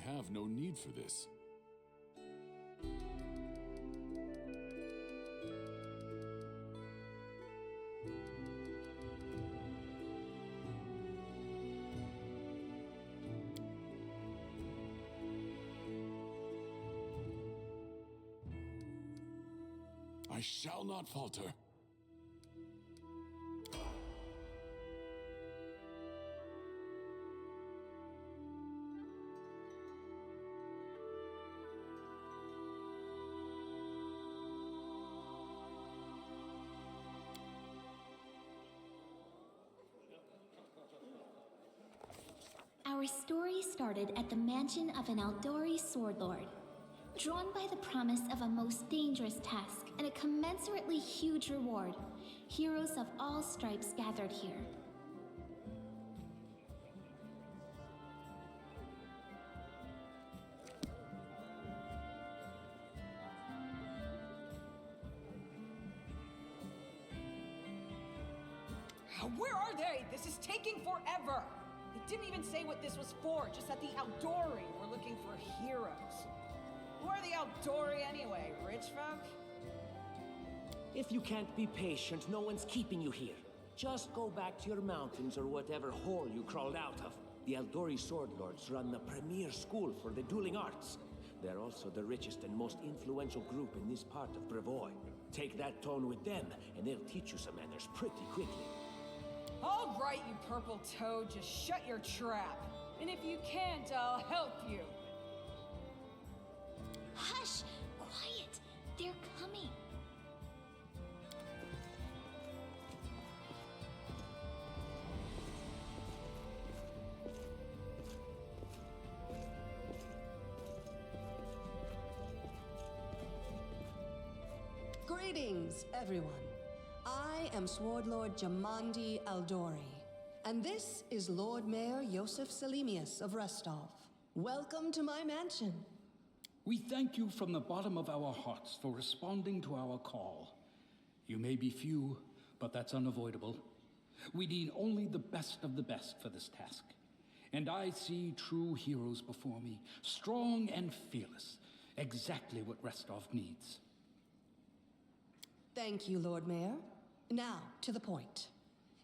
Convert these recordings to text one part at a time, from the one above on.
I have no need for this. I shall not falter. Our story started at the mansion of an Aldori swordlord. Drawn by the promise of a most dangerous task and a commensurately huge reward, heroes of all stripes gathered here. Where are they? This is taking forever! They didn't even say what this was for, just that the Aldori were looking for heroes. Who are the Aldori anyway? Rich folk? If you can't be patient, no one's keeping you here. Just go back to your mountains or whatever hole you crawled out of. The Aldori Swordlords run the premier school for the dueling arts. They're also the richest and most influential group in this part of Brevoy. Take that tone with them, and they'll teach you some manners pretty quickly. All right, you purple toad, just shut your trap. And if you can't, I'll help you. Hush! Quiet! They're coming! Greetings, everyone. I am Swordlord Jamandi Aldori, and this is Lord Mayor Yosef Selimius of Restov. Welcome to my mansion. We thank you from the bottom of our hearts for responding to our call. You may be few, but that's unavoidable. We need only the best of the best for this task. And I see true heroes before me, strong and fearless, exactly what Restov needs. Thank you, Lord Mayor. Now, to the point.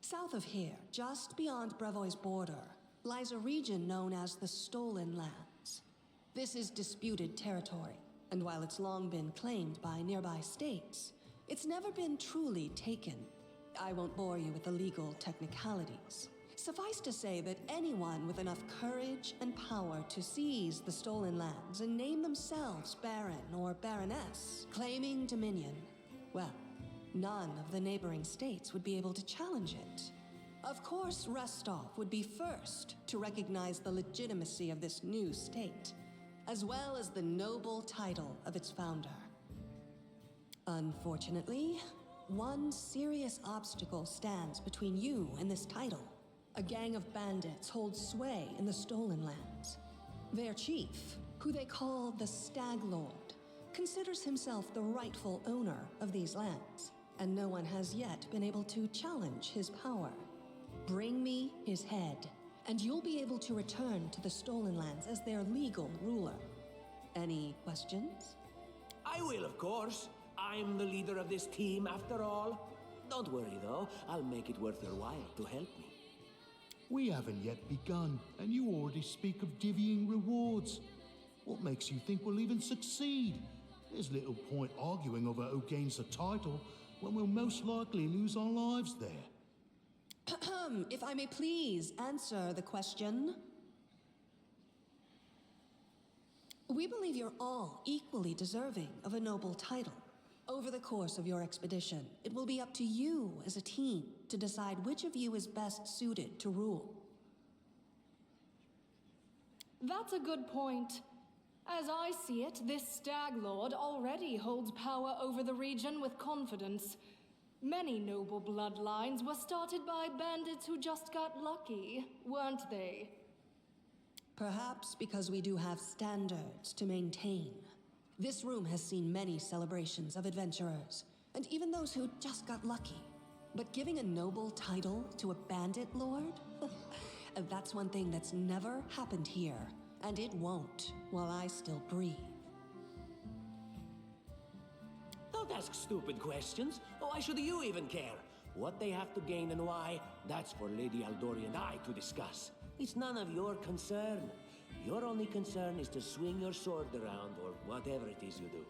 South of here, just beyond Brevoy's border, lies a region known as the Stolen Lands. This is disputed territory, and while it's long been claimed by nearby states, it's never been truly taken. I won't bore you with the legal technicalities. Suffice to say that anyone with enough courage and power to seize the Stolen Lands and name themselves Baron or Baroness, claiming dominion, well, none of the neighboring states would be able to challenge it. Of course, Restov would be first to recognize the legitimacy of this new state, as well as the noble title of its founder. Unfortunately, one serious obstacle stands between you and this title. A gang of bandits holds sway in the Stolen Lands. Their chief, who they call the Stag Lord, considers himself the rightful owner of these lands, and no one has yet been able to challenge his power. Bring me his head, and you'll be able to return to the Stolen Lands as their legal ruler. Any questions? I will, of course. I'm the leader of this team, after all. Don't worry, though. I'll make it worth your while to help me. We haven't yet begun, and you already speak of divvying rewards. What makes you think we'll even succeed? There's little point arguing over who gains the title when we'll most likely lose our lives there. If I may please answer the question. We believe you're all equally deserving of a noble title. Over the course of your expedition, it will be up to you as a team to decide which of you is best suited to rule. That's a good point. As I see it, this Stag Lord already holds power over the region with confidence. Many noble bloodlines were started by bandits who just got lucky, weren't they? Perhaps because we do have standards to maintain. This room has seen many celebrations of adventurers, and even those who just got lucky. But giving a noble title to a bandit lord? That's one thing that's never happened here, And it won't while I still breathe. Don't ask stupid questions. Why should you even care? What they have to gain and why, that's for Lady Aldori and I to discuss. It's none of your concern. Your only concern is to swing your sword around or whatever it is you do.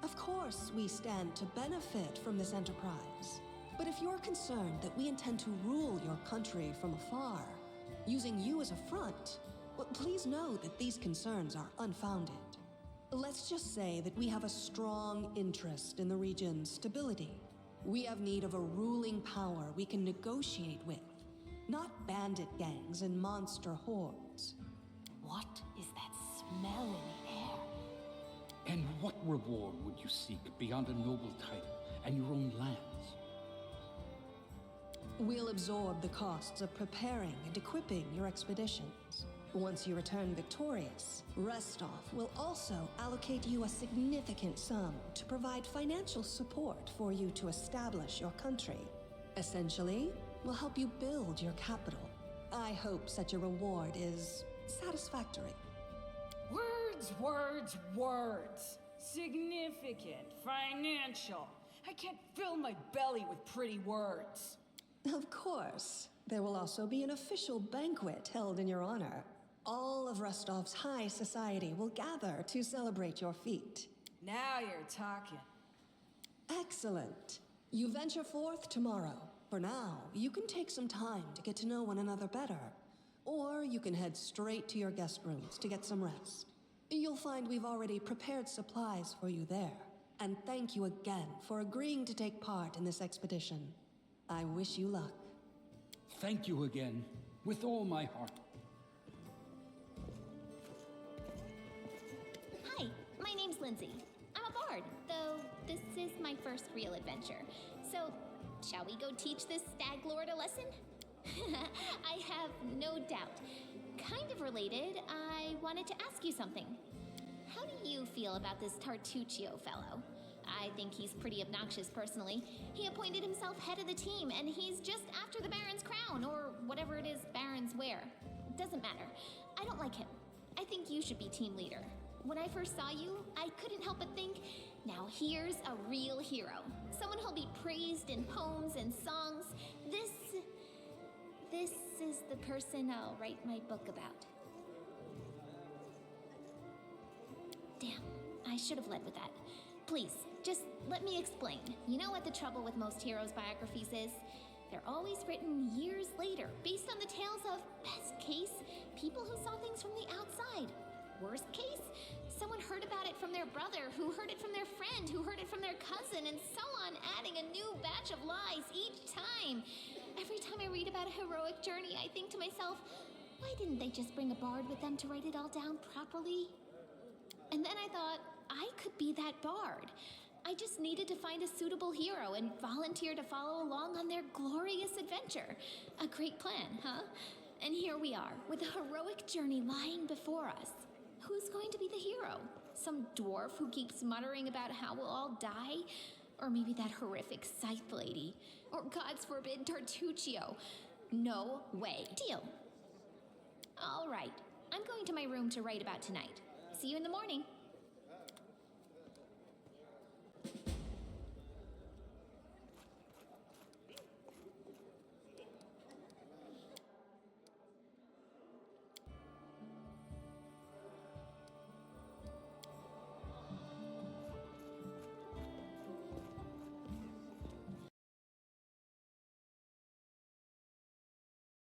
Of course, we stand to benefit from this enterprise. But if you're concerned that we intend to rule your country from afar, using you as a front, well, please know that these concerns are unfounded. Let's just say that we have a strong interest in the region's stability. We have need of a ruling power we can negotiate with, not bandit gangs and monster hordes. What is that smell in the air? And what reward would you seek beyond a noble title and your own lands? We'll absorb the costs of preparing and equipping your expeditions. Once you return victorious, Restov will also allocate you a significant sum to provide financial support for you to establish your country. Essentially, we'll help you build your capital. I hope such a reward is satisfactory. Words, words, words. Significant, financial. I can't fill my belly with pretty words. Of course. There will also be an official banquet held in your honor. All of Rostov's high society will gather to celebrate your feat. Now you're talking. Excellent. You venture forth tomorrow. For now, you can take some time to get to know one another better. Or you can head straight to your guest rooms to get some rest. You'll find we've already prepared supplies for you there. And thank you again for agreeing to take part in this expedition. I wish you luck. Thank you again, with all my heart. Hi, my name's Lindsay. I'm a bard, though this is my first real adventure. So, shall we go teach this stag lord a lesson? I have no doubt. Kind of related, I wanted to ask you something. How do you feel about this Tartuccio fellow? I think he's pretty obnoxious personally. He appointed himself head of the team, and he's just after the Baron's crown, or whatever it is barons wear. Doesn't matter. I don't like him. I think you should be team leader. When I first saw you, I couldn't help but think, now here's a real hero. Someone who'll be praised in poems and songs. This is the person I'll write my book about. Damn, I should have led with that. Please, just let me explain. You know what the trouble with most heroes' biographies is? They're always written years later, based on the tales of, best case, people who saw things from the outside. Worst case, someone heard about it from their brother, who heard it from their friend, who heard it from their cousin, and so on, adding a new batch of lies each time. Every time I read about a heroic journey, I think to myself, why didn't they just bring a bard with them to write it all down properly? And then I thought, I could be that bard. I just needed to find a suitable hero and volunteer to follow along on their glorious adventure. A great plan, huh? And here we are, with a heroic journey lying before us. Who's going to be the hero? Some dwarf who keeps muttering about how we'll all die? Or maybe that horrific scythe lady? Or, God's forbid, Tartuccio? No way. Deal. All right. I'm going to my room to write about tonight. See you in the morning.